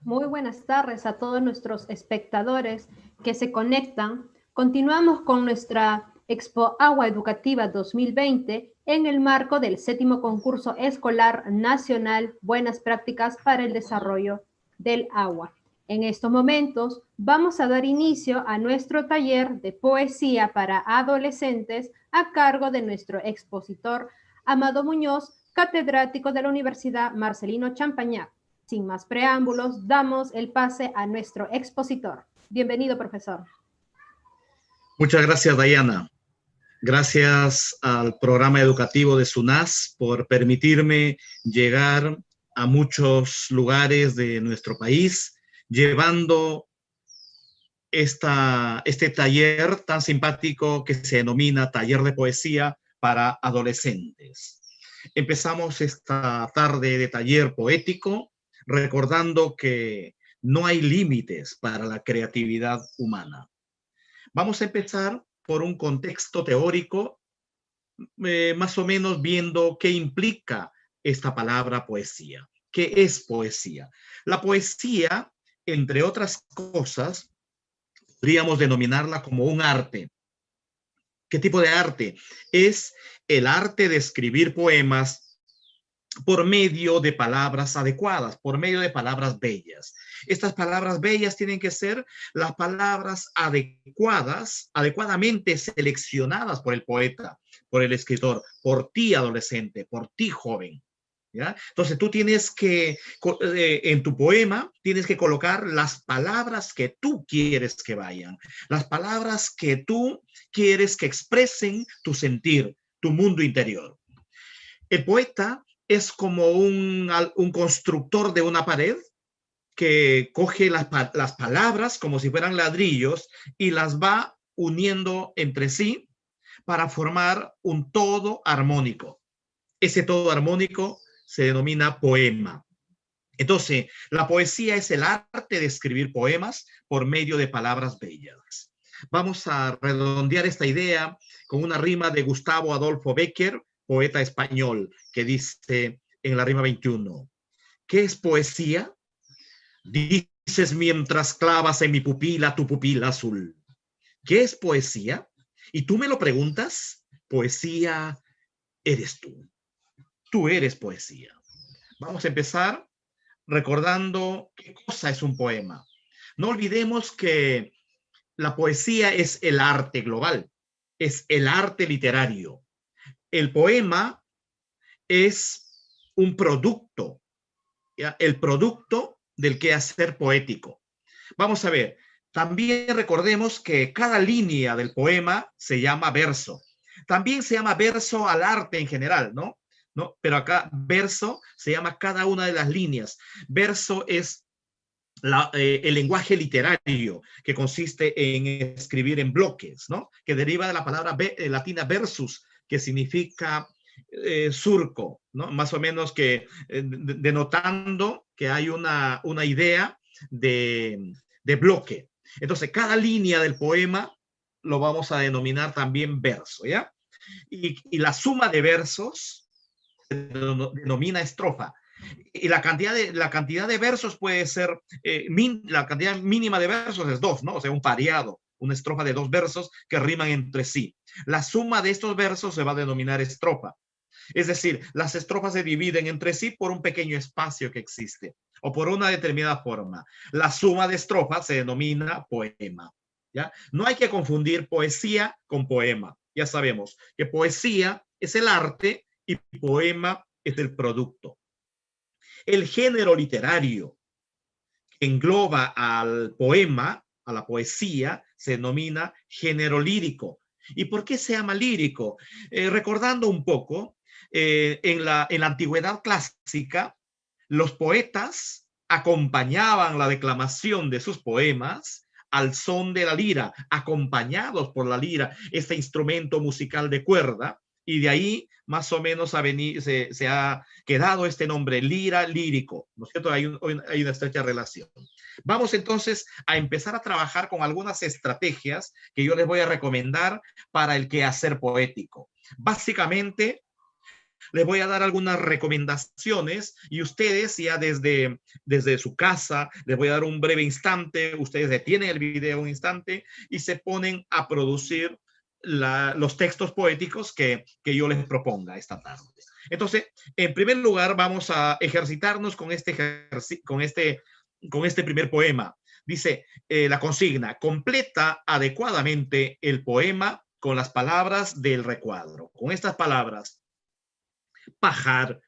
Muy buenas tardes a todos nuestros espectadores que se conectan. Continuamos con nuestra Expo Agua Educativa 2020 en el marco del 7º concurso escolar nacional Buenas Prácticas para el Desarrollo del Agua. En estos momentos vamos a dar inicio a nuestro taller de poesía para adolescentes a cargo de nuestro expositor Amado Muñoz, catedrático de la Universidad Marcelino Champagnat. Sin más preámbulos, damos el pase a nuestro expositor. Bienvenido, profesor. Muchas gracias, Diana. Gracias al programa educativo de SUNAS por permitirme llegar a muchos lugares de nuestro país, llevando este taller tan simpático que se denomina Taller de Poesía para Adolescentes. Empezamos esta tarde de taller poético recordando que no hay límites para la creatividad humana. Vamos a empezar por un contexto teórico, más o menos viendo qué implica esta palabra poesía. ¿Qué es poesía? La poesía, entre otras cosas, podríamos denominarla como un arte. ¿Qué tipo de arte? Es el arte de escribir poemas por medio de palabras adecuadas, por medio de palabras bellas. Estas palabras bellas tienen que ser las palabras adecuadas, adecuadamente seleccionadas por el poeta, por el escritor, por ti adolescente, por ti joven. ¿Ya? Entonces tú tienes que, en tu poema, tienes que colocar las palabras que tú quieres que vayan, las palabras que tú quieres que expresen tu sentir, tu mundo interior. El poeta es como un constructor de una pared que coge las palabras como si fueran ladrillos y las va uniendo entre sí para formar un todo armónico. Ese todo armónico se denomina poema. Entonces, la poesía es el arte de escribir poemas por medio de palabras bellas. Vamos a redondear esta idea con una rima de Gustavo Adolfo Bécquer, poeta español, que dice en la rima 21, ¿qué es poesía? Dices mientras clavas en mi pupila tu pupila azul. ¿Qué es poesía? Y tú me lo preguntas, poesía eres tú. Tú eres poesía. Vamos a empezar recordando qué cosa es un poema. No olvidemos que la poesía es el arte global, es el arte literario. El poema es un producto, ¿ya? El producto del quehacer poético. Vamos a ver, también recordemos que cada línea del poema se llama verso. También se llama verso al arte en general, ¿no? Pero acá verso se llama cada una de las líneas. Verso es el lenguaje literario que consiste en escribir en bloques, ¿no? Que deriva de la palabra latina versus, que significa surco, ¿no? Más o menos que denotando que hay una idea de bloque. Entonces, cada línea del poema lo vamos a denominar también verso, ¿ya? Y la suma de versos se denomina estrofa. Y la cantidad de versos puede ser, la cantidad mínima de versos es 2, ¿no? O sea, un pareado, una estrofa de 2 versos que riman entre sí. La suma de estos versos se va a denominar estrofa. Es decir, las estrofas se dividen entre sí por un pequeño espacio que existe o por una determinada forma. La suma de estrofas se denomina poema, ¿ya? No hay que confundir poesía con poema. Ya sabemos que poesía es el arte y poema es el producto. El género literario que engloba al poema, a la poesía, se denomina género lírico. ¿Y por qué se llama lírico? Recordando un poco, en la antigüedad clásica, los poetas acompañaban la declamación de sus poemas al son de la lira, acompañados por la lira, este instrumento musical de cuerda, y de ahí más o menos se ha quedado este nombre, lira, lírico, ¿no es cierto? Hay una estrecha relación. Vamos entonces a empezar a trabajar con algunas estrategias que yo les voy a recomendar para el quehacer poético. Básicamente, Les voy a dar algunas recomendaciones y ustedes ya desde su casa, les voy a dar un breve instante, ustedes detienen el video un instante y se ponen a producir los textos poéticos que yo les proponga esta tarde. Entonces, en primer lugar, vamos a ejercitarnos con este primer poema. Dice la consigna: completa adecuadamente el poema con las palabras del recuadro. Con estas palabras: pajar,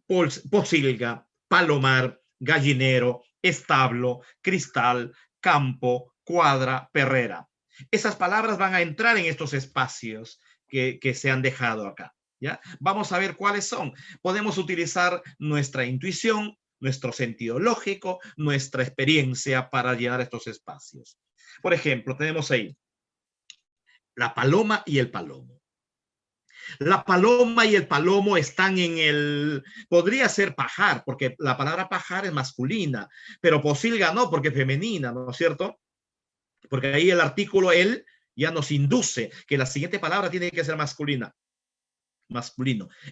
posilga, palomar, gallinero, establo, cristal, campo, cuadra, perrera. Esas palabras van a entrar en estos espacios que se han dejado acá. ¿Ya? Vamos a ver cuáles son. Podemos utilizar nuestra intuición, nuestro sentido lógico, nuestra experiencia para llenar estos espacios. Por ejemplo, tenemos ahí la paloma y el palomo. La paloma y el palomo están podría ser pajar, porque la palabra pajar es masculina, pero posilga no, porque es femenina, ¿no es cierto? Porque ahí el artículo él ya nos induce que la siguiente palabra tiene que ser masculino.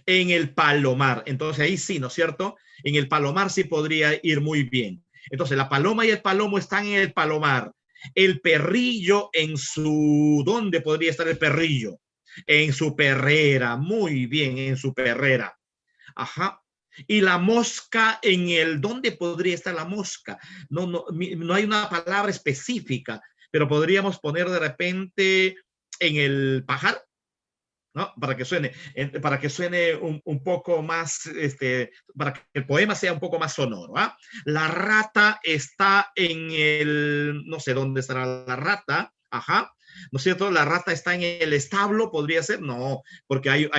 En el palomar, entonces ahí sí, ¿no es cierto? En el palomar sí podría ir muy bien. Entonces la paloma y el palomo están en el palomar. El perrillo ¿dónde podría estar el perrillo? En su perrera, muy bien, en su perrera. Ajá. Y la mosca ¿dónde podría estar la mosca? No hay una palabra específica, pero podríamos poner de repente en el pajar, ¿no? Para que suene un poco más, para que el poema sea un poco más sonoro. ¿Ah? La rata está no sé dónde estará la rata, ajá, ¿no es cierto? La rata está en el establo, podría ser, no, porque hay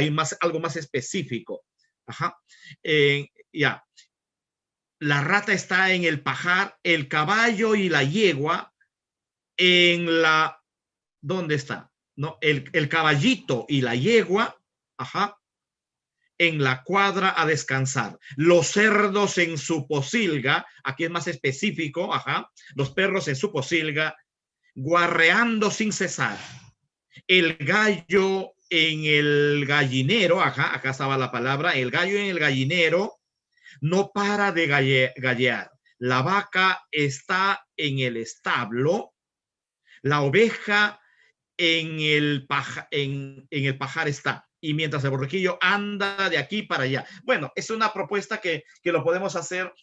algo más específico, ajá, ya. La rata está en el pajar, el caballo y la yegua ¿dónde está? ¿No? El caballito y la yegua, ajá, en la cuadra a descansar. Los cerdos en su posilga, aquí es más específico, ajá, los perros en su posilga, guarreando sin cesar. El gallo en el gallinero, ajá, acá estaba la palabra, el gallo en el gallinero no para de gallear. La vaca está en el establo, la oveja en el pajar está, y mientras el borriquillo anda de aquí para allá. Bueno, es una propuesta que lo podemos hacer,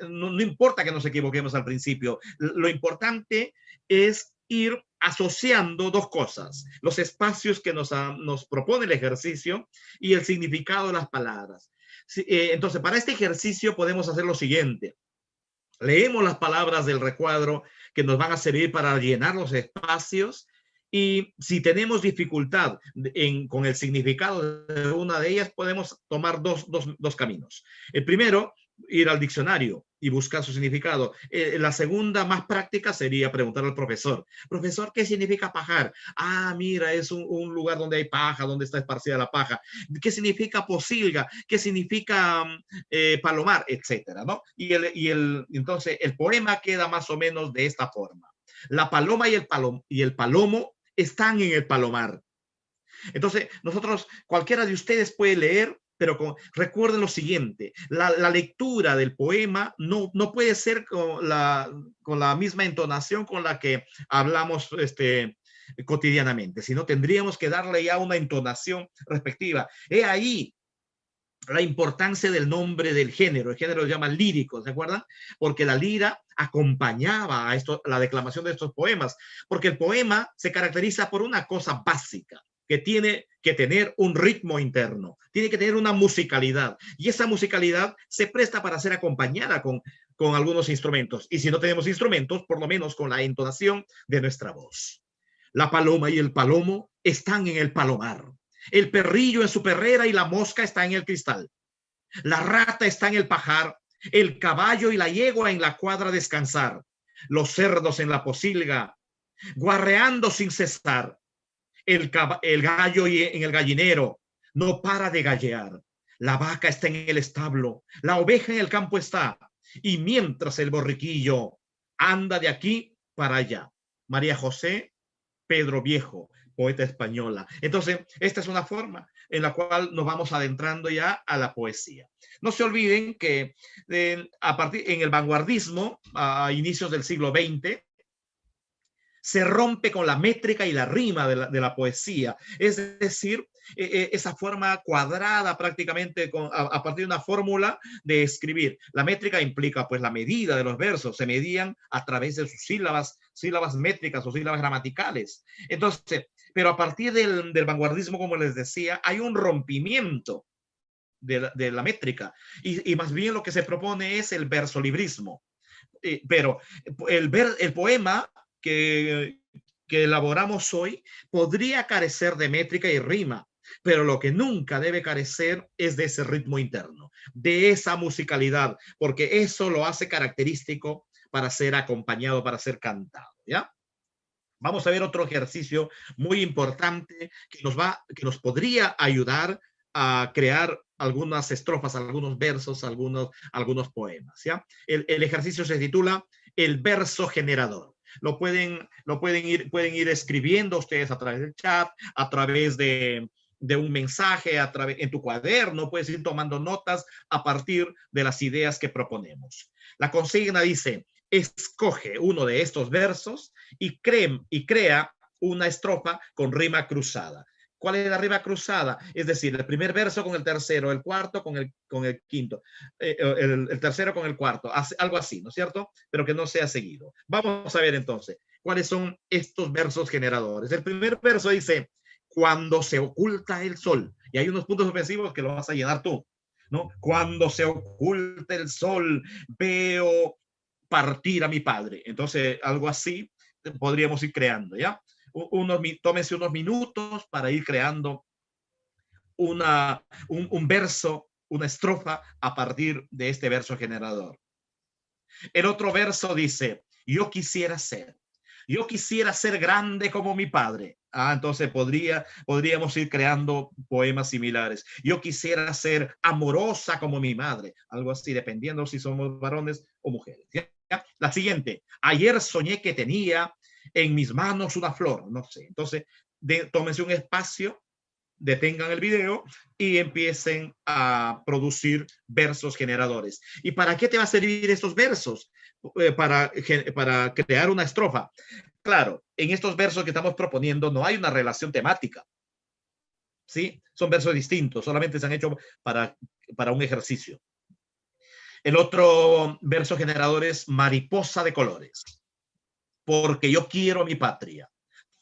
no importa que nos equivoquemos al principio, lo importante es ir asociando dos cosas: los espacios que nos propone el ejercicio y el significado de las palabras. Entonces, para este ejercicio podemos hacer lo siguiente: leemos las palabras del recuadro que nos van a servir para llenar los espacios, y si tenemos dificultad con el significado de una de ellas, podemos tomar dos caminos. El primero, ir al diccionario y buscar su significado. La segunda, más práctica, sería preguntar al profesor: profesor, ¿qué significa pajar? Ah, mira, es un lugar donde hay paja, donde está esparcida la paja. ¿Qué significa posilga? ¿Qué significa palomar? Etcétera, ¿no? Entonces el poema queda más o menos de esta forma: la paloma y el palomo están en el palomar. Entonces, cualquiera de ustedes puede leer, pero recuerden lo siguiente: la lectura del poema no puede ser con la misma entonación con la que hablamos cotidianamente, sino tendríamos que darle ya una entonación respectiva. He ahí la importancia del nombre del género. El género se llama lírico, ¿se acuerdan? Porque la lira acompañaba a la declamación de estos poemas, porque el poema se caracteriza por una cosa básica, que tiene que tener un ritmo interno, tiene que tener una musicalidad, y esa musicalidad se presta para ser acompañada con algunos instrumentos, y si no tenemos instrumentos, por lo menos con la entonación de nuestra voz. La paloma y el palomo están en el palomar. El perrillo en su perrera y la mosca está en el cristal. La rata está en el pajar, el caballo y la yegua en la cuadra a descansar. Los cerdos en la posilga, guarreando sin cesar. El gallo en el gallinero no para de gallear. La vaca está en el establo, la oveja en el campo está, y mientras el borriquillo anda de aquí para allá. María José Pedro Viejo, poeta española. Entonces, esta es una forma en la cual nos vamos adentrando ya a la poesía. No se olviden que en el vanguardismo, a inicios del siglo XX, se rompe con la métrica y la rima de la poesía. Es decir, esa forma cuadrada prácticamente a partir de una fórmula de escribir. La métrica implica pues la medida de los versos, se medían a través de sus sílabas métricas o sílabas gramaticales. Entonces, pero a partir del vanguardismo, como les decía, hay un rompimiento de la métrica y más bien lo que se propone es el versolibrismo. Pero el poema que elaboramos hoy podría carecer de métrica y rima, pero lo que nunca debe carecer es de ese ritmo interno, de esa musicalidad, porque eso lo hace característico para ser acompañado, para ser cantado, ¿ya? Vamos a ver otro ejercicio muy importante que nos podría ayudar a crear algunas estrofas, algunos versos, algunos poemas, ¿ya? El ejercicio se titula El verso generador. Pueden ir escribiendo ustedes a través del chat, a través de un mensaje, en tu cuaderno, puedes ir tomando notas a partir de las ideas que proponemos. La consigna dice, escoge uno de estos versos y crea una estrofa con rima cruzada. ¿Cuál es la rima cruzada? Es decir, el primer verso con el tercero, el cuarto con el quinto, el tercero con el cuarto, algo así, ¿no es cierto? Pero que no sea seguido. Vamos a ver entonces, ¿cuáles son estos versos generadores? El primer verso dice, cuando se oculta el sol, y hay unos puntos suspensivos que lo vas a llenar tú, ¿no? Cuando se oculta el sol, veo partir a mi padre. Entonces, algo así podríamos ir creando, ¿ya? Tómense unos minutos para ir creando un verso, una estrofa a partir de este verso generador. El otro verso dice, yo quisiera ser grande como mi padre. Entonces podríamos ir creando poemas similares. Yo quisiera ser amorosa como mi madre. Algo así, dependiendo si somos varones o mujeres. ¿Ya? La siguiente. Ayer soñé que tenía en mis manos una flor. No sé. Entonces, tómense un espacio, detengan el video y empiecen a producir versos generadores. ¿Y para qué te va a servir estos versos? Para crear una estrofa. Claro, en estos versos que estamos proponiendo no hay una relación temática. ¿Sí? Son versos distintos, solamente se han hecho para un ejercicio. El otro verso generador es mariposa de colores, porque yo quiero mi patria,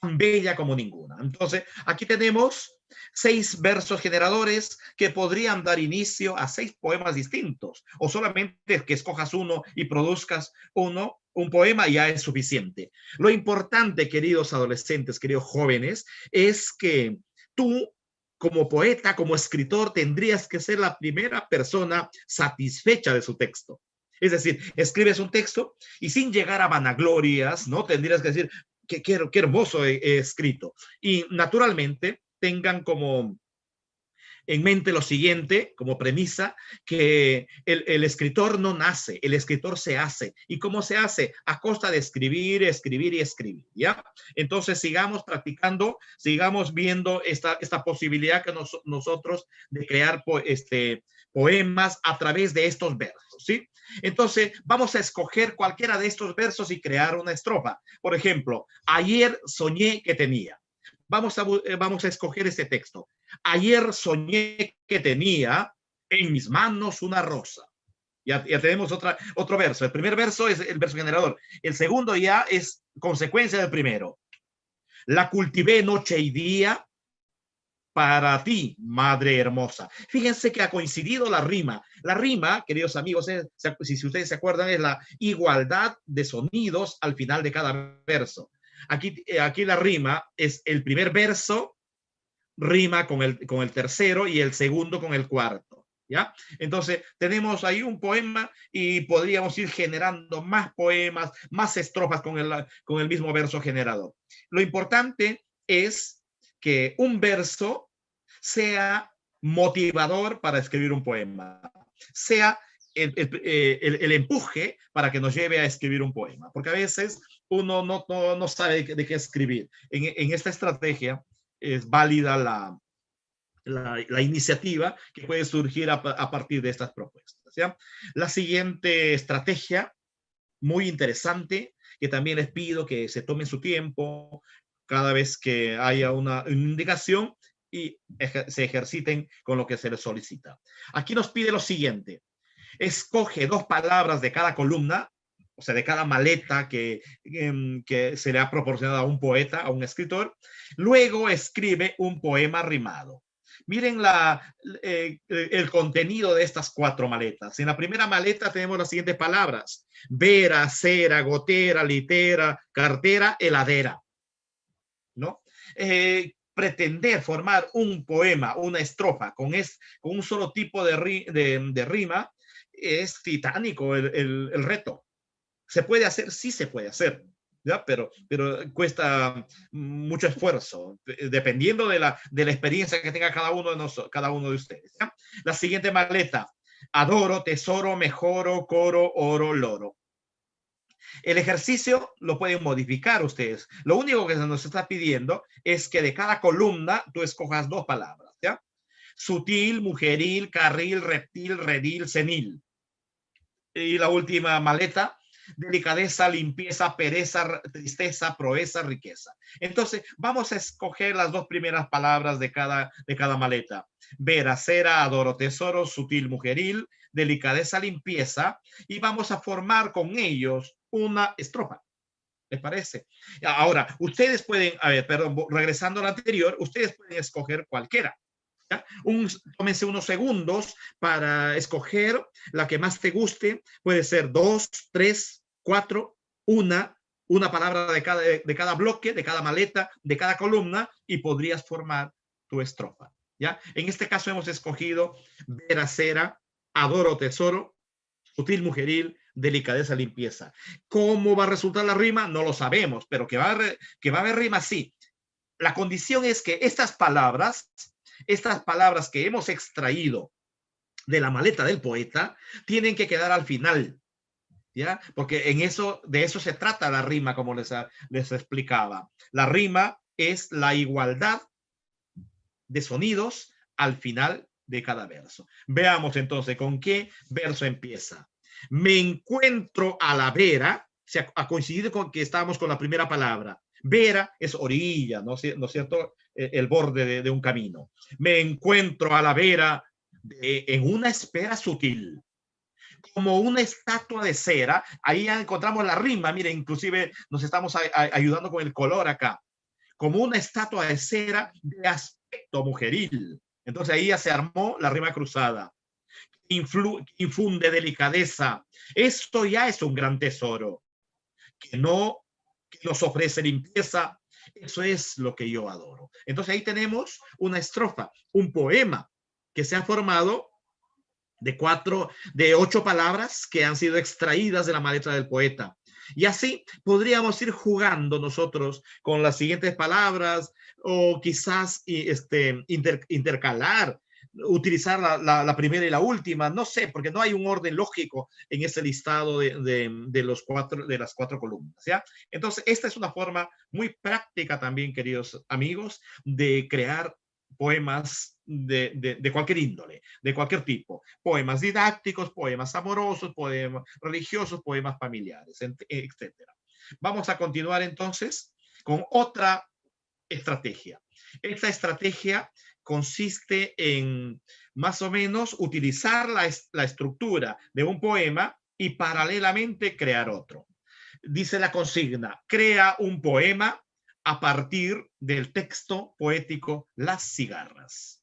tan bella como ninguna. Entonces, aquí tenemos 6 versos generadores que podrían dar inicio a 6 poemas distintos, o solamente que escojas uno y produzcas un poema ya es suficiente. Lo importante, queridos adolescentes, queridos jóvenes, es que tú, como poeta, como escritor, tendrías que ser la primera persona satisfecha de su texto. Es decir, escribes un texto y sin llegar a vanaglorias, ¿no? Tendrías que decir, qué hermoso he escrito. Y naturalmente tengan como en mente lo siguiente, como premisa, que el escritor no nace, el escritor se hace. ¿Y cómo se hace? A costa de escribir, escribir y escribir, ¿ya? Entonces sigamos practicando, sigamos viendo esta posibilidad que nosotros de crear poemas a través de estos versos, ¿sí? Entonces vamos a escoger cualquiera de estos versos y crear una estrofa. Por ejemplo, ayer soñé que tenía. Vamos a escoger este texto. Ayer soñé que tenía en mis manos una rosa. Ya tenemos otro verso. El primer verso es el verso generador. El segundo ya es consecuencia del primero. La cultivé noche y día para ti, madre hermosa. Fíjense que ha coincidido la rima. La rima, queridos amigos, si ustedes se acuerdan, es la igualdad de sonidos al final de cada verso. Aquí la rima es el primer verso, rima con el tercero y el segundo con el cuarto, ¿ya? Entonces, tenemos ahí un poema y podríamos ir generando más poemas, más estrofas con el mismo verso generador. Lo importante es que un verso sea motivador para escribir un poema, sea el empuje para que nos lleve a escribir un poema, porque a veces uno no sabe de qué escribir. En esta estrategia es válida la iniciativa que puede surgir a partir de estas propuestas, ¿ya? La siguiente estrategia, muy interesante, que también les pido que se tomen su tiempo cada vez que haya una indicación y se ejerciten con lo que se les solicita. Aquí nos pide lo siguiente: escoge 2 palabras de cada columna, o sea, de cada maleta que se le ha proporcionado a un poeta, a un escritor. Luego escribe un poema rimado. Miren el contenido de estas 4 maletas. En la primera maleta tenemos las siguientes palabras: vera, cera, gotera, litera, cartera, heladera, ¿no? Pretender formar un poema, una estrofa con un solo tipo de rima es titánico el reto. ¿Se puede hacer? Sí se puede hacer, ¿ya? Pero cuesta mucho esfuerzo, dependiendo de la experiencia que tenga cada uno de ustedes, ¿ya? La siguiente maleta: adoro, tesoro, mejoro, coro, oro, loro. El ejercicio lo pueden modificar ustedes. Lo único que se nos está pidiendo es que de cada columna tú escojas 2 palabras, ¿ya? Sutil, mujeril, carril, reptil, redil, senil. Y la última maleta: delicadeza, limpieza, pereza, tristeza, proeza, riqueza. Entonces, vamos a escoger las 2 primeras palabras de cada maleta: vera, cera, adoro, tesoro, sutil, mujeril, delicadeza, limpieza, y vamos a formar con ellos una estrofa. ¿Les parece? Ahora, ustedes pueden, regresando al anterior, ustedes pueden escoger cualquiera. ¿Ya? Tómense unos segundos para escoger la que más te guste. Puede ser 2, 3, 4, una palabra de cada bloque, de cada maleta, de cada columna, y podrías formar tu estrofa, ¿ya? En este caso hemos escogido vera, cera, adoro, tesoro, sutil, mujeril, delicadeza, limpieza. ¿Cómo va a resultar la rima? No lo sabemos, pero que va a haber rima, sí. La condición es que estas palabras que hemos extraído de la maleta del poeta tienen que quedar al final, ¿ya? Porque de eso se trata la rima, como les explicaba. La rima es la igualdad de sonidos al final de cada verso. Veamos entonces con qué verso empieza. Me encuentro a la vera, se ha coincidido con que estábamos con la primera palabra. Vera es orilla, ¿no es cierto? El borde de un camino. Me encuentro a la vera en una espera sutil, como una estatua de cera. Ahí ya encontramos la rima. Mire, inclusive nos estamos ayudando con el color acá. Como una estatua de cera de aspecto mujeril. Entonces ahí ya se armó la rima cruzada. Infunde delicadeza. Esto ya es un gran tesoro. Que nos ofrece limpieza. Eso es lo que yo adoro. Entonces ahí tenemos una estrofa, un poema que se ha formado de 8 palabras que han sido extraídas de la maleta del poeta. Y así podríamos ir jugando nosotros con las siguientes palabras, o quizás intercalar, utilizar la primera y la última, no sé, porque no hay un orden lógico en ese listado de las 4 columnas, ¿ya? Entonces, esta es una forma muy práctica también, queridos amigos, de crear poemas de cualquier índole, de cualquier tipo. Poemas didácticos, poemas amorosos, poemas religiosos, poemas familiares, etc. Vamos a continuar entonces con otra estrategia. Esta estrategia consiste en más o menos utilizar la estructura de un poema y paralelamente crear otro. Dice la consigna: crea un poema a partir del texto poético Las cigarras.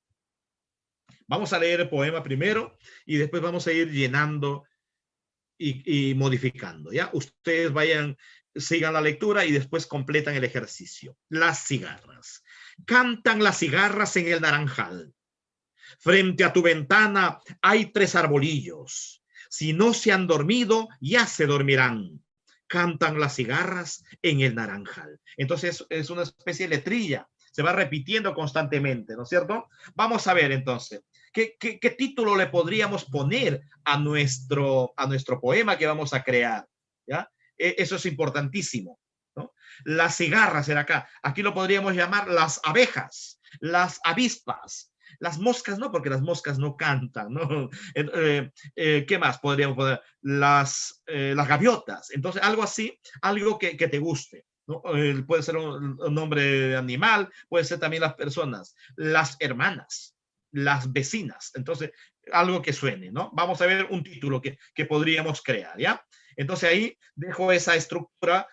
Vamos a leer el poema primero y después vamos a ir llenando y modificando, ¿ya? Ustedes sigan la lectura y después completan el ejercicio. Las cigarras. Cantan las cigarras en el naranjal. Frente a tu ventana hay 3 arbolillos. Si no se han dormido, ya se dormirán. Cantan las cigarras en el naranjal. Entonces es una especie de letrilla. Se va repitiendo constantemente, ¿no es cierto? Vamos a ver entonces. ¿Qué título le podríamos poner a nuestro poema que vamos a crear? ¿Ya? Eso es importantísimo, ¿no? Las cigarras era acá. Aquí lo podríamos llamar las abejas, las avispas, Las moscas no, porque las moscas no cantan, ¿no? ¿Qué más podríamos poner? Las gaviotas. Entonces, algo así, algo que te guste, ¿no? Puede ser un nombre de animal, puede ser también las personas, las hermanas, las vecinas. Entonces, algo que suene, ¿no? Vamos a ver un título que podríamos crear, ¿ya? Entonces ahí dejo esa estructura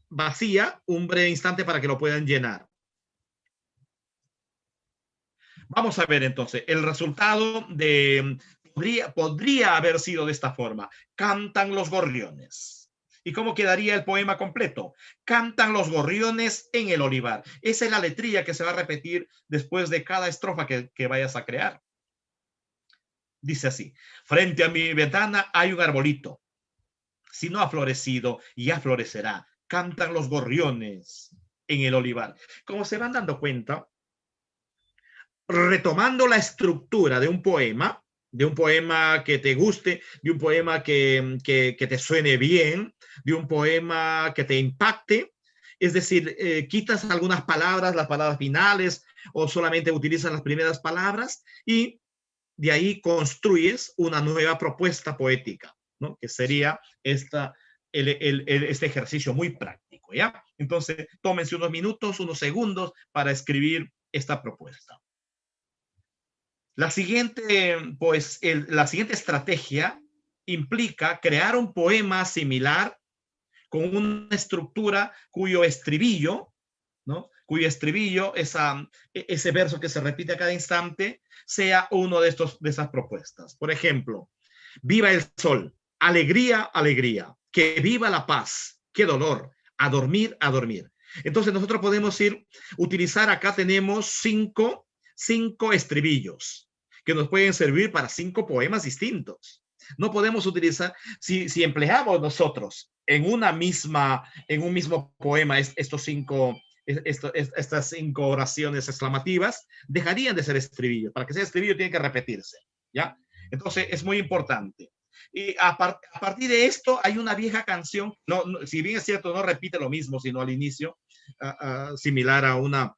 vacía un breve instante para que lo puedan llenar. Vamos a ver entonces, el resultado podría haber sido de esta forma. Cantan los gorriones. ¿Y cómo quedaría el poema completo? Cantan los gorriones en el olivar. Esa es la letrilla que se va a repetir después de cada estrofa que vayas a crear. Dice así: frente a mi ventana hay un arbolito. Si no ha florecido, ya florecerá. Cantan los gorriones en el olivar. Como se van dando cuenta, retomando la estructura de un poema que te guste, de un poema que te suene bien, de un poema que te impacte, es decir, quitas algunas palabras, las palabras finales, o solamente utilizas las primeras palabras, y de ahí construyes una nueva propuesta poética, ¿no? Que sería este ejercicio muy práctico, ¿ya? Entonces, tómense unos minutos, unos segundos para escribir esta propuesta. La siguiente estrategia implica crear un poema similar con una estructura cuyo estribillo, ¿no? Cuyo estribillo, ese verso que se repite a cada instante, sea uno de esas propuestas. Por ejemplo, viva el sol, alegría, alegría, que viva la paz, qué dolor, a dormir, a dormir. Entonces nosotros podemos utilizar, acá tenemos cinco estribillos que nos pueden servir para 5 poemas distintos. No podemos utilizar, si empleamos nosotros en un mismo poema estas 5 oraciones exclamativas, dejarían de ser estribillos. Para que sea estribillo tiene que repetirse, ¿ya? Entonces es muy importante. Y a partir de esto hay una vieja canción, si bien es cierto, no repite lo mismo, sino al inicio, similar a una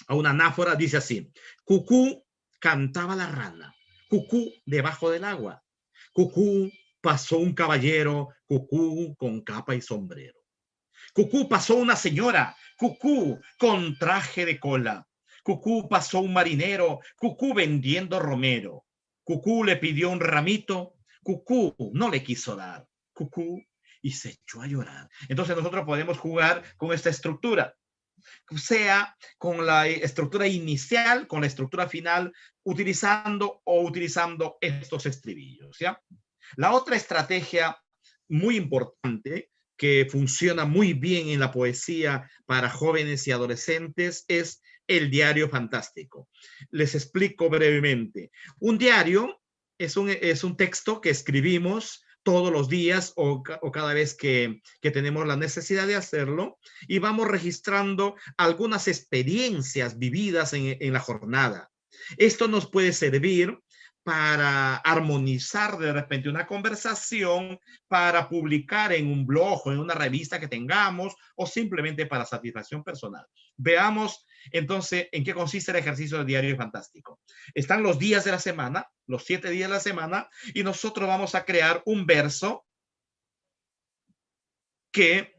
anáfora, dice así: cucú, cantaba la rana, cucú, debajo del agua, cucú, pasó un caballero, cucú, con capa y sombrero. Cucú, pasó una señora, cucú, con traje de cola. Cucú, pasó un marinero, cucú, vendiendo romero. Cucú le pidió un ramito, cucú no le quiso dar. Cucú, y se echó a llorar. Entonces nosotros podemos jugar con esta estructura, sea con la estructura inicial, con la estructura final, utilizando estos estribillos, ¿ya? La otra estrategia muy importante que funciona muy bien en la poesía para jóvenes y adolescentes es el diario fantástico. Les explico brevemente. Un diario es un texto que escribimos todos los días o cada vez que tenemos la necesidad de hacerlo, y vamos registrando algunas experiencias vividas en la jornada. Esto nos puede servir para armonizar de repente una conversación, para publicar en un blog o en una revista que tengamos, o simplemente para satisfacción personal. Veamos entonces en qué consiste el ejercicio del diario fantástico. Están los días de la semana, los 7 días de la semana, y nosotros vamos a crear un verso que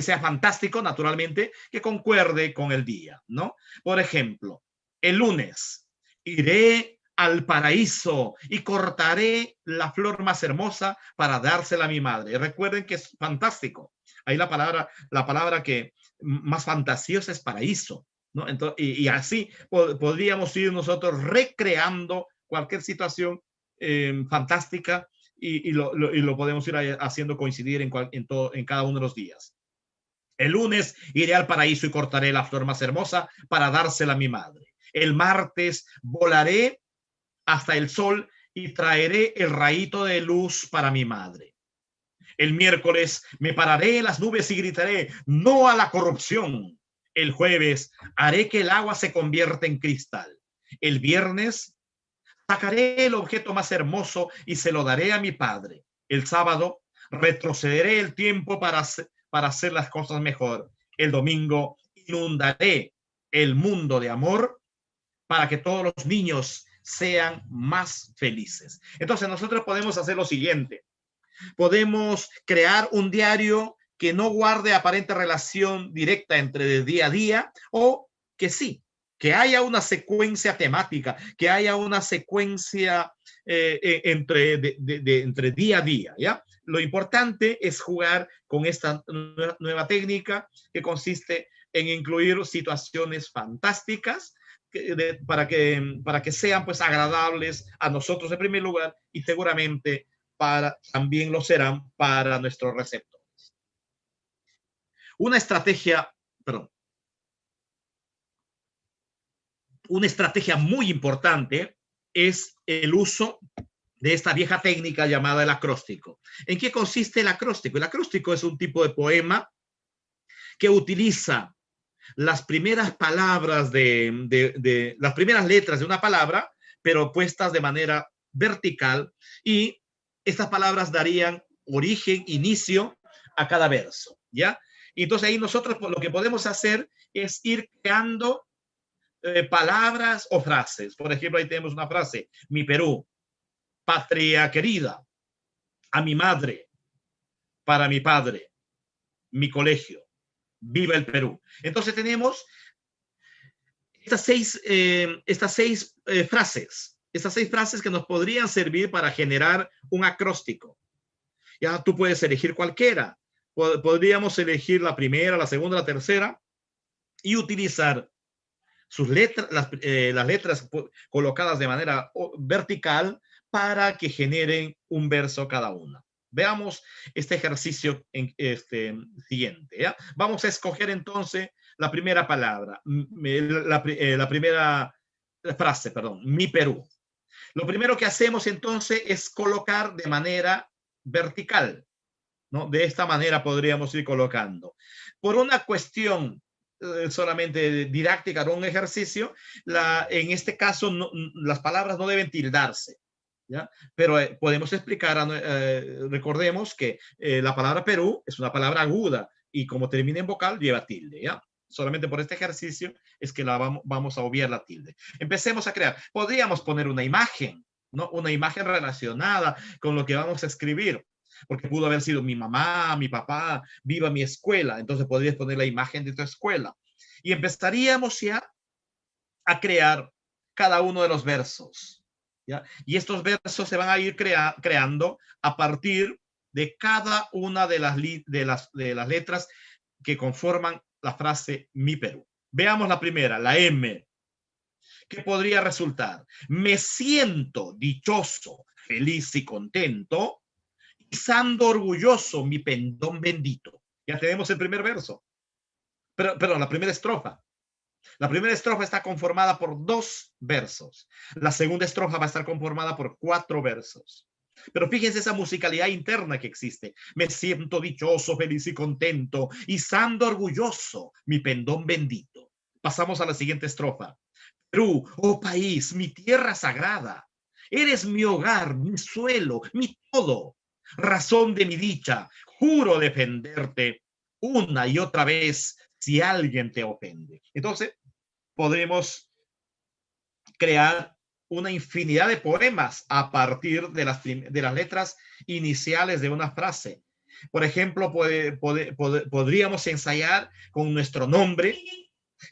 sea fantástico, naturalmente, que concuerde con el día, ¿no? Por ejemplo, el lunes iré al paraíso y cortaré la flor más hermosa para dársela a mi madre. Recuerden que es fantástico. Ahí la palabra que más fantasiosa es paraíso, ¿no? Entonces, y así podríamos ir nosotros recreando cualquier situación fantástica, y lo podemos ir haciendo coincidir en cada uno de los días. El lunes iré al paraíso y cortaré la flor más hermosa para dársela a mi madre. El martes volaré hasta el sol y traeré el rayito de luz para mi madre. El miércoles me pararé en las nubes y gritaré no a la corrupción. El jueves haré que el agua se convierta en cristal. El viernes sacaré el objeto más hermoso y se lo daré a mi padre. El sábado retrocederé el tiempo para hacer las cosas mejor. El domingo inundaré el mundo de amor para que todos los niños sean más felices. Entonces nosotros podemos hacer lo siguiente. Podemos crear un diario que no guarde aparente relación directa entre el día a día, o que sí, que haya una secuencia temática, que haya una secuencia entre día a día, ¿ya? Lo importante es jugar con esta nueva técnica que consiste en incluir situaciones fantásticas para que sean pues agradables a nosotros en primer lugar y seguramente también lo serán para nuestros receptores. Una estrategia muy importante es el uso de esta vieja técnica llamada el acróstico. ¿En qué consiste el acróstico? El acróstico es un tipo de poema que utiliza las primeras palabras las primeras letras de una palabra, pero puestas de manera vertical, y estas palabras darían origen, inicio a cada verso, ¿ya? Y entonces ahí nosotros lo que podemos hacer es ir creando palabras o frases. Por ejemplo, ahí tenemos una frase: mi Perú, patria querida, a mi madre, para mi padre, mi colegio, viva el Perú. Entonces tenemos estas seis frases que nos podrían servir para generar un acróstico. Ya tú puedes elegir cualquiera. Podríamos elegir la primera, la segunda, la tercera y utilizar sus letras, las letras colocadas de manera vertical para que generen un verso cada una. Veamos este ejercicio siguiente, ¿ya? Vamos a escoger entonces la primera palabra, la primera frase, perdón, mi Perú. Lo primero que hacemos entonces es colocar de manera vertical, ¿no? De esta manera podríamos ir colocando. Por una cuestión solamente didáctica, no un ejercicio, en este caso las palabras no deben tildarse, ¿ya? Pero podemos explicar, recordemos que la palabra Perú es una palabra aguda y como termina en vocal lleva tilde, ¿ya? Solamente por este ejercicio es que vamos a obviar la tilde. Empecemos a crear. Podríamos poner una imagen, ¿no? Una imagen relacionada con lo que vamos a escribir, porque pudo haber sido mi mamá, mi papá, viva mi escuela. Entonces podrías poner la imagen de tu escuela. Y empezaríamos ya a crear cada uno de los versos, ¿ya? Y estos versos se van a ir creando a partir de cada una de las letras que conforman la frase mi Perú. Veamos la primera, la M. ¿Qué podría resultar? Me siento dichoso, feliz y contento, izando orgulloso mi pendón bendito. Ya tenemos el primer verso. Pero la primera estrofa. La primera estrofa está conformada por 2 versos. La segunda estrofa va a estar conformada por 4 versos. Pero fíjense esa musicalidad interna que existe. Me siento dichoso, feliz y contento, izando orgulloso mi pendón bendito. Pasamos a la siguiente estrofa. Perú, oh país, mi tierra sagrada, eres mi hogar, mi suelo, mi todo, razón de mi dicha, juro defenderte una y otra vez si alguien te ofende. Entonces, podremos crear una infinidad de poemas a partir de las letras iniciales de una frase. Por ejemplo, podríamos ensayar con nuestro nombre,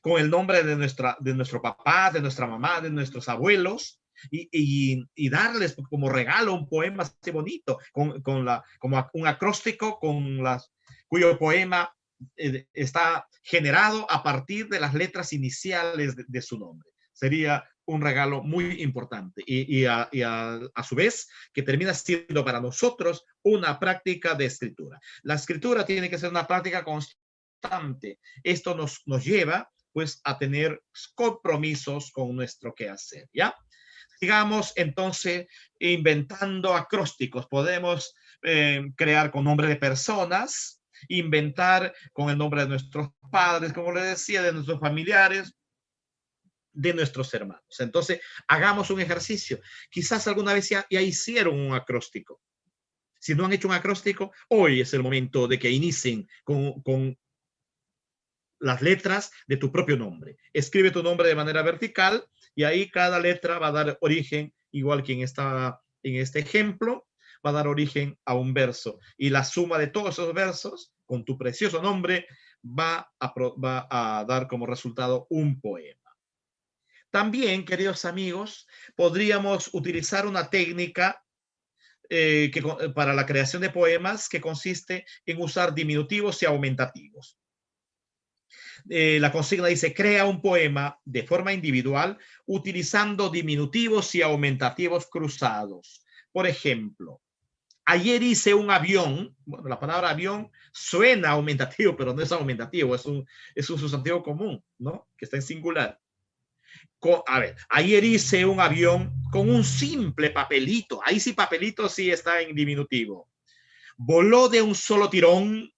con el nombre de nuestro papá, de nuestra mamá, de nuestros abuelos, y darles como regalo un poema así bonito, como un acróstico cuyo poema está generado a partir de las letras iniciales de su nombre. Sería un regalo muy importante y a su vez que termina siendo para nosotros una práctica de escritura. La escritura tiene que ser una práctica constante. Esto nos lleva pues a tener compromisos con nuestro quehacer, ¿ya? Sigamos entonces inventando acrósticos. Podemos crear con nombre de personas, inventar con el nombre de nuestros padres, como les decía, de nuestros familiares, de nuestros hermanos. Entonces, hagamos un ejercicio. Quizás alguna vez ya hicieron un acróstico. Si no han hecho un acróstico, hoy es el momento de que inicien con las letras de tu propio nombre. Escribe tu nombre de manera vertical y ahí cada letra va a dar origen, igual que en este ejemplo, va a dar origen a un verso. Y la suma de todos esos versos, con tu precioso nombre, va a dar como resultado un poema. También, queridos amigos, podríamos utilizar una técnica para la creación de poemas que consiste en usar diminutivos y aumentativos. La consigna dice, crea un poema de forma individual utilizando diminutivos y aumentativos cruzados. Por ejemplo, ayer hice un avión. Bueno, la palabra avión suena aumentativo, pero no es aumentativo, es un sustantivo común, ¿no? Que está en singular. A ver, ayer hice un avión con un simple papelito. Ahí sí, papelito sí está en diminutivo. Voló de un solo tirón,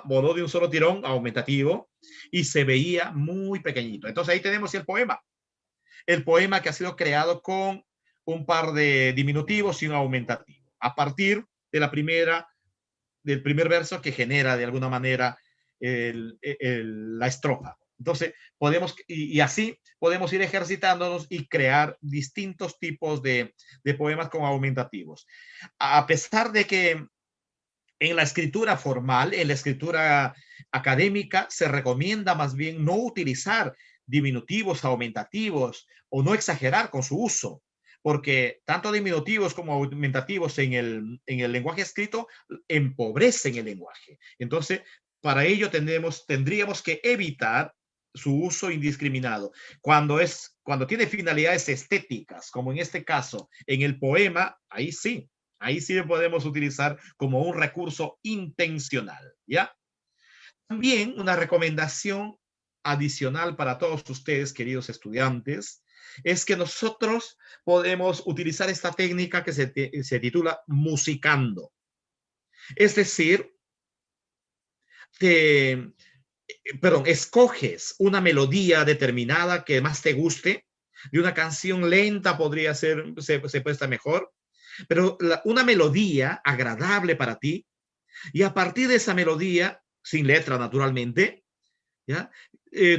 voló de un solo tirón, aumentativo, y se veía muy pequeñito. Entonces ahí tenemos el poema que ha sido creado con un par de diminutivos y un aumentativo, a partir de del primer verso que genera de alguna manera la estrofa. Entonces, y así podemos ir ejercitándonos y crear distintos tipos de poemas con aumentativos. A pesar de que en la escritura formal, en la escritura académica, se recomienda más bien no utilizar diminutivos, aumentativos o no exagerar con su uso, porque tanto diminutivos como aumentativos en el lenguaje escrito empobrecen el lenguaje. Entonces, para ello tendríamos que evitar su uso indiscriminado. Cuando tiene finalidades estéticas, como en este caso, en el poema, ahí sí lo podemos utilizar como un recurso intencional, ¿ya? También una recomendación adicional para todos ustedes, queridos estudiantes, es que nosotros podemos utilizar esta técnica que se titula musicando. Es decir, escoges una melodía determinada que más te guste, de una canción lenta podría ser, se presta mejor, pero una melodía agradable para ti, y a partir de esa melodía, sin letra naturalmente, ¿ya?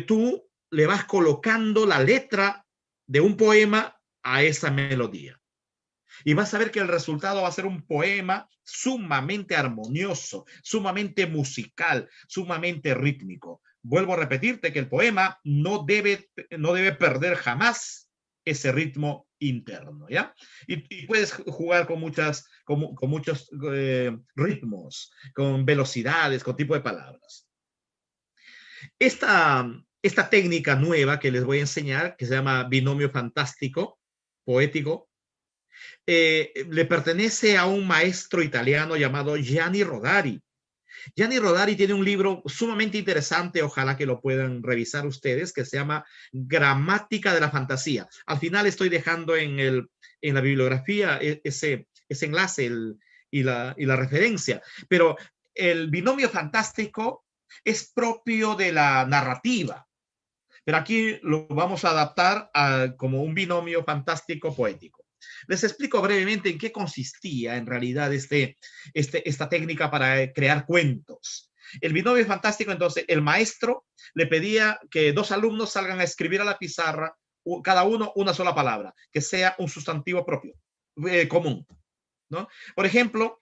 Tú le vas colocando la letra de un poema a esa melodía. Y vas a ver que el resultado va a ser un poema sumamente armonioso, sumamente musical, sumamente rítmico. Vuelvo a repetirte que el poema no debe perder jamás ese ritmo interno, ¿ya? Y puedes jugar con muchos ritmos, con velocidades, con tipo de palabras. Esta técnica nueva que les voy a enseñar, que se llama binomio fantástico, poético, le pertenece a un maestro italiano llamado Gianni Rodari. Gianni Rodari tiene un libro sumamente interesante, ojalá que lo puedan revisar ustedes, que se llama Gramática de la Fantasía. Al final estoy dejando en la bibliografía ese enlace y la referencia, pero el binomio fantástico es propio de la narrativa, pero aquí lo vamos a adaptar como un binomio fantástico poético. Les explico brevemente en qué consistía en realidad esta técnica para crear cuentos. El binomio fantástico, entonces, el maestro le pedía que dos alumnos salgan a escribir a la pizarra, cada uno una sola palabra, que sea un sustantivo propio, común, ¿no? Por ejemplo,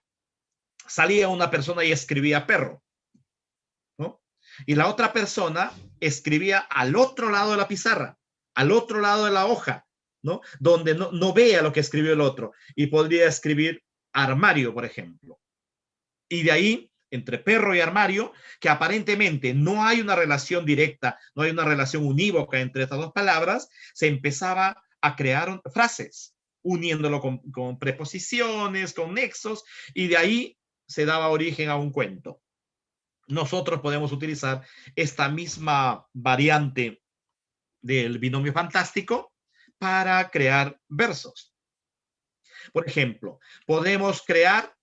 salía una persona y escribía perro, ¿no? Y la otra persona escribía al otro lado de la pizarra, al otro lado de la hoja, ¿no? Donde no vea lo que escribió el otro. Y podría escribir armario, por ejemplo. Y de ahí, entre perro y armario, que aparentemente no hay una relación directa, no hay una relación unívoca entre estas dos palabras, se empezaba a crear frases, uniéndolo con preposiciones, con nexos, y de ahí se daba origen a un cuento. Nosotros podemos utilizar esta misma variante del binomio fantástico para crear versos. Por ejemplo, podemos crear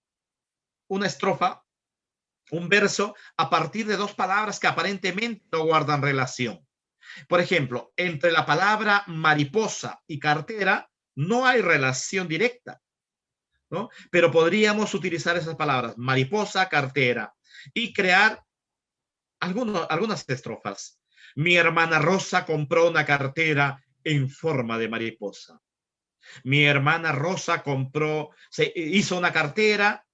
una estrofa, un verso, a partir de dos palabras que aparentemente no guardan relación. Por ejemplo, entre la palabra mariposa y cartera no hay relación directa, ¿no? Pero podríamos utilizar esas palabras, mariposa, cartera, y crear algunas estrofas. Mi hermana Rosa compró una cartera en forma de mariposa. Mi hermana Rosa hizo una cartera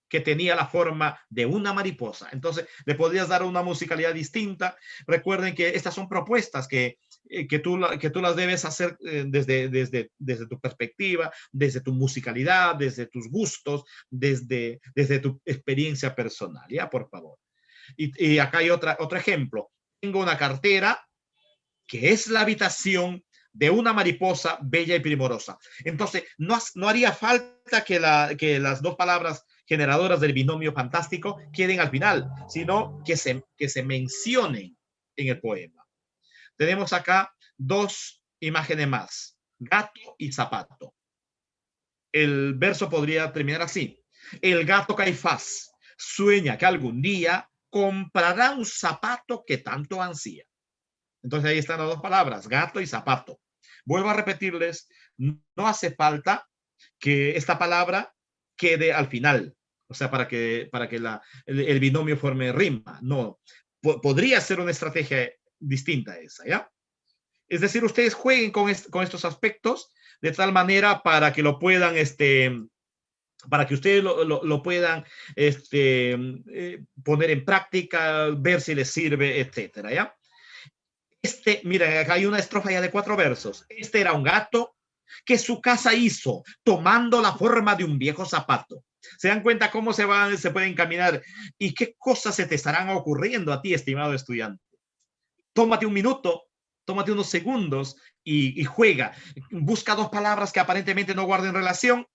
que tenía la forma de una mariposa. Entonces, le podrías dar una musicalidad distinta. Recuerden que estas son propuestas que tú las debes hacer desde tu perspectiva, desde tu musicalidad, desde tus gustos, desde tu experiencia personal. ¿Ya? Por favor. Y acá hay otro ejemplo. Tengo una cartera que es la habitación de una mariposa bella y primorosa. Entonces, no haría falta que las dos palabras generadoras del binomio fantástico queden al final, sino que se mencionen en el poema. Tenemos acá dos imágenes más, gato y zapato. El verso podría terminar así. El gato Caifás sueña que algún día comprará un zapato que tanto ansía. Entonces ahí están las dos palabras, gato y zapato. Vuelvo a repetirles, no hace falta que esta palabra quede al final, o sea, para que el binomio forme rima. No, podría ser una estrategia distinta a esa, ¿ya? Es decir, ustedes jueguen con estos aspectos de tal manera para que lo puedan, para que ustedes lo puedan poner en práctica, ver si les sirve, etcétera, ¿ya? Mira, acá hay una estrofa ya de 4 versos. Este era un gato que su casa hizo tomando la forma de un viejo zapato. ¿Se dan cuenta cómo se pueden caminar? ¿Y qué cosas se te estarán ocurriendo a ti, estimado estudiante? Tómate un minuto, tómate unos segundos y juega. Busca dos palabras que aparentemente no guarden relación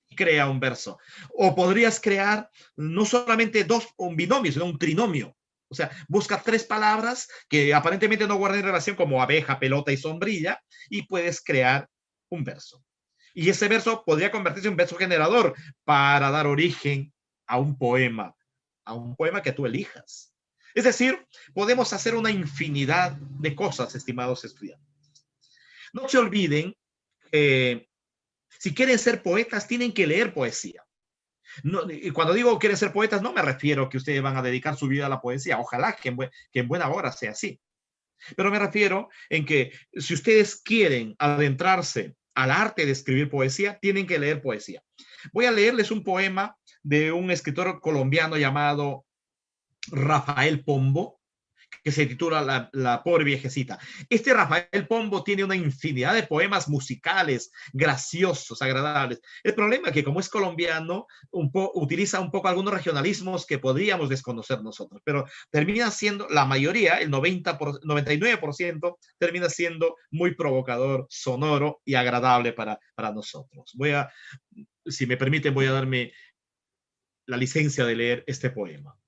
y crea un verso. O podrías crear no solamente un binomio, sino un trinomio. O sea, busca 3 palabras que aparentemente no guarden relación, como abeja, pelota y sombrilla, y puedes crear un verso. Y ese verso podría convertirse en un verso generador para dar origen a un poema que tú elijas. Es decir, podemos hacer una infinidad de cosas, estimados estudiantes. No se olviden que si quieren ser poetas, tienen que leer poesía. No, y cuando digo quieren ser poetas, no me refiero a que ustedes van a dedicar su vida a la poesía. Ojalá que en buena hora sea así. Pero me refiero en que si ustedes quieren adentrarse al arte de escribir poesía, tienen que leer poesía. Voy a leerles un poema de un escritor colombiano llamado Rafael Pombo, que se titula La pobre viejecita. Este Rafael Pombo tiene una infinidad de poemas musicales, graciosos, agradables. El problema es que como es colombiano, utiliza un poco algunos regionalismos que podríamos desconocer nosotros, pero termina siendo, la mayoría, el 99%, termina siendo muy provocador, sonoro y agradable para nosotros. Si me permiten, voy a darme la licencia de leer este poema.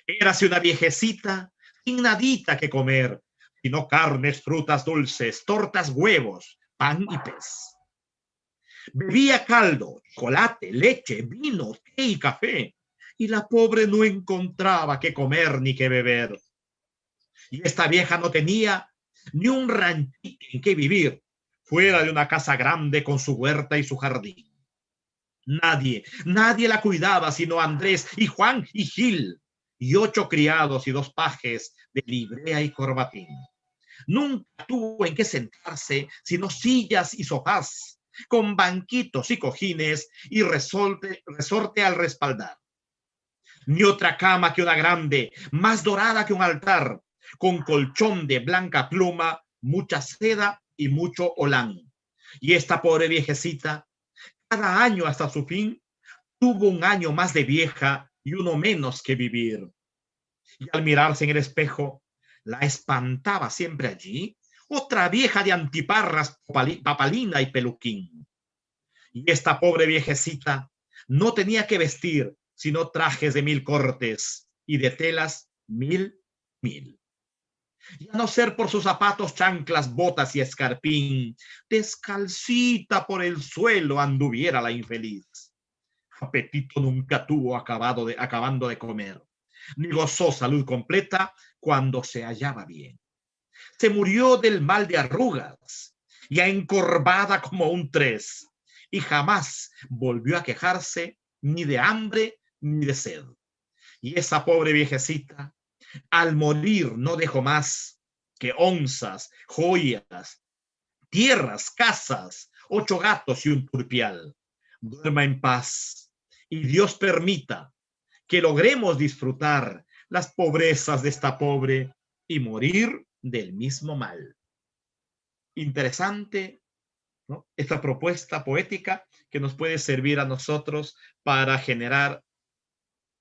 Érase una viejecita sin nadita que comer, sino carnes, frutas dulces, tortas, huevos, pan y pez. Bebía caldo, chocolate, leche, vino, té y café, y la pobre no encontraba qué comer ni qué beber. Y esta vieja no tenía ni un ranchito en que vivir, fuera de una casa grande con su huerta y su jardín. Nadie la cuidaba sino Andrés y Juan y Gil, y 8 criados y 2 pajes de librea y corbatín. Nunca tuvo en qué sentarse sino sillas y sofás, con banquitos y cojines y resorte al respaldar. Ni otra cama que una grande, más dorada que un altar, con colchón de blanca pluma, mucha seda y mucho holán. Y esta pobre viejecita, cada año hasta su fin, tuvo un año más de vieja y uno menos que vivir. Y al mirarse en el espejo, la espantaba siempre allí otra vieja de antiparras, papalina y peluquín. Y esta pobre viejecita no tenía que vestir sino trajes de 1000 cortes y de telas 1000. Y a no ser por sus zapatos, chanclas, botas y escarpín, descalcita por el suelo anduviera la infeliz. Apetito nunca tuvo acabando de comer, ni gozó salud completa cuando se hallaba bien. Se murió del mal de arrugas, ya encorvada como un 3, y jamás volvió a quejarse ni de hambre ni de sed. Y esa pobre viejecita, al morir no dejó más que onzas, joyas, tierras, casas, 8 gatos y un turpial. Duerma en paz y Dios permita que logremos disfrutar las pobrezas de esta pobre y morir del mismo mal. Interesante, ¿no?, esta propuesta poética que nos puede servir a nosotros para generar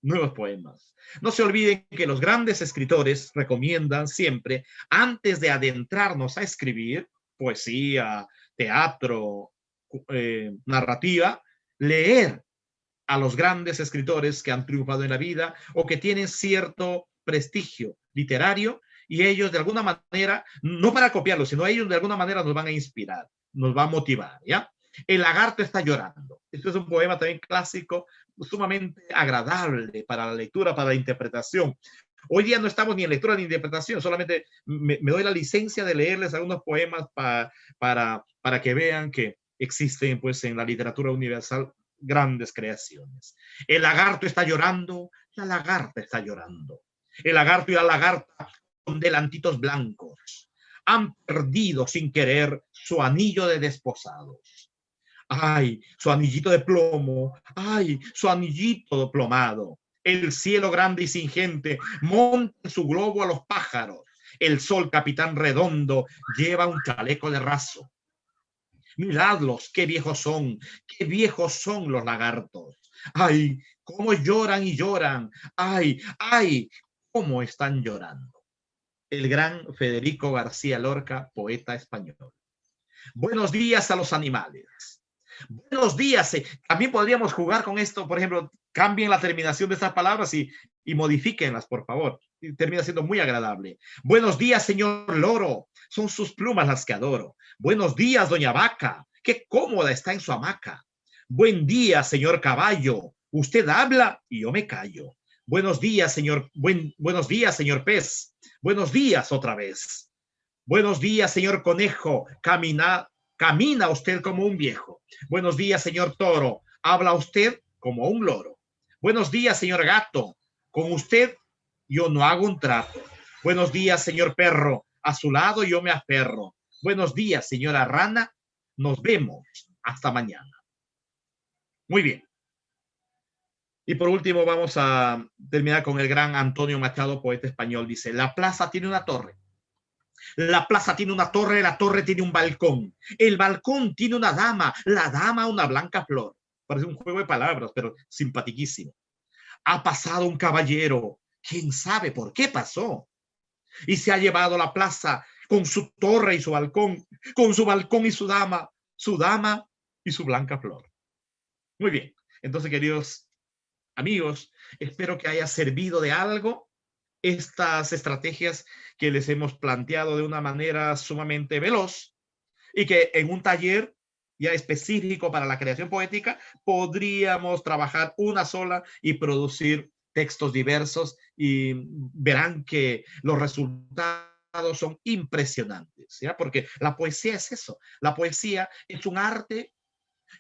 nuevos poemas. No se olviden que los grandes escritores recomiendan siempre, antes de adentrarnos a escribir poesía, teatro, narrativa, leer a los grandes escritores que han triunfado en la vida o que tienen cierto prestigio literario, y ellos de alguna manera, no para copiarlos, sino ellos de alguna manera nos van a inspirar, nos va a motivar, ¿ya? El lagarto está llorando. Este es un poema también clásico, sumamente agradable para la lectura, para la interpretación. Hoy día no estamos ni en lectura ni en interpretación, solamente me doy la licencia de leerles algunos poemas para que vean que existen, pues, en la literatura universal grandes creaciones. El lagarto está llorando, la lagarta está llorando. El lagarto y la lagarta con delantitos blancos han perdido sin querer su anillo de desposados. Ay, su anillito de plomo, ay, su anillito plomado. El cielo grande y sin gente monta en su globo a los pájaros. El sol, capitán redondo, lleva un chaleco de raso. Miradlos, qué viejos son los lagartos. Ay, cómo lloran y lloran. Ay, ay, cómo están llorando. El gran Federico García Lorca, poeta español. Buenos días a los animales. Buenos días. También podríamos jugar con esto, por ejemplo, cambien la terminación de estas palabras y modifíquenlas, por favor. Termina siendo muy agradable. Buenos días, señor loro. Son sus plumas las que adoro. Buenos días, doña vaca. Qué cómoda está en su hamaca. Buen día, señor caballo. Usted habla y yo me callo. Buenos días, buenos días, señor pez. Buenos días otra vez. Buenos días, señor conejo. Camina usted como un viejo. Buenos días, señor toro. Habla usted como un loro. Buenos días, señor gato. Con usted yo no hago un trato. Buenos días, señor perro. A su lado yo me aferro. Buenos días, señora rana. Nos vemos. Hasta mañana. Muy bien. Y por último vamos a terminar con el gran Antonio Machado, poeta español. Dice, la plaza tiene una torre. La plaza tiene una torre, la torre tiene un balcón. El balcón tiene una dama, la dama una blanca flor. Parece un juego de palabras, pero simpaticísimo. Ha pasado un caballero, quién sabe por qué pasó. Y se ha llevado la plaza con su torre y su balcón, con su balcón y su dama y su blanca flor. Muy bien. Entonces, queridos amigos, espero que haya servido de algo estas estrategias que les hemos planteado de una manera sumamente veloz, y que en un taller ya específico para la creación poética podríamos trabajar una sola y producir textos diversos, y verán que los resultados son impresionantes, ¿ya? Porque la poesía es eso. La poesía es un arte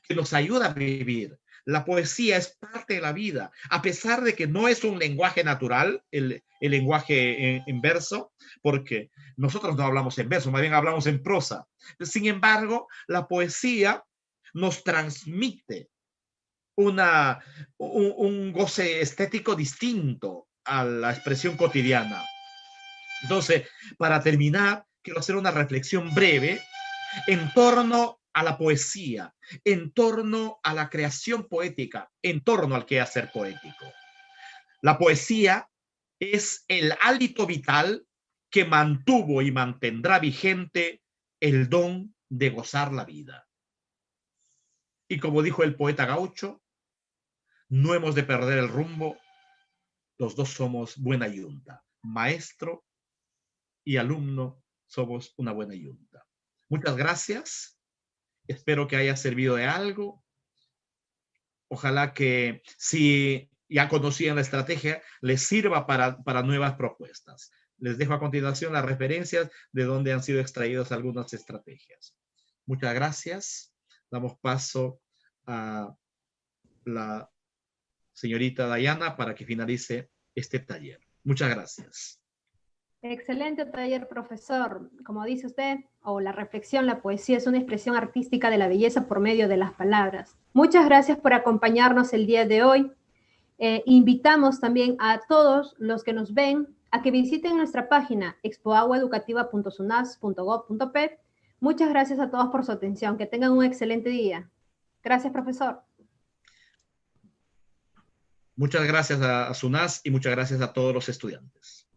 que nos ayuda a vivir. La poesía es parte de la vida, a pesar de que no es un lenguaje natural, el lenguaje en verso, porque nosotros no hablamos en verso, más bien hablamos en prosa. Sin embargo, la poesía nos transmite un goce estético distinto a la expresión cotidiana. Entonces, para terminar, quiero hacer una reflexión breve en torno a la poesía, en torno a la creación poética, en torno al quehacer poético. La poesía es el hálito vital que mantuvo y mantendrá vigente el don de gozar la vida. Y como dijo el poeta gaucho, no hemos de perder el rumbo, los dos somos buena yunta, maestro y alumno somos una buena yunta. Muchas gracias. Espero que haya servido de algo. Ojalá que, si ya conocían la estrategia, les sirva para nuevas propuestas. Les dejo a continuación las referencias de donde han sido extraídas algunas estrategias. Muchas gracias. Damos paso a la señorita Dayana para que finalice este taller. Muchas gracias. Excelente taller, profesor. Como dice usted, o la reflexión, la poesía es una expresión artística de la belleza por medio de las palabras. Muchas gracias por acompañarnos el día de hoy. Invitamos también a todos los que nos ven a que visiten nuestra página expoaguaeducativa.sunas.gov.p. Muchas gracias a todos por su atención. Que tengan un excelente día. Gracias, profesor. Muchas gracias a SUNAS y muchas gracias a todos los estudiantes.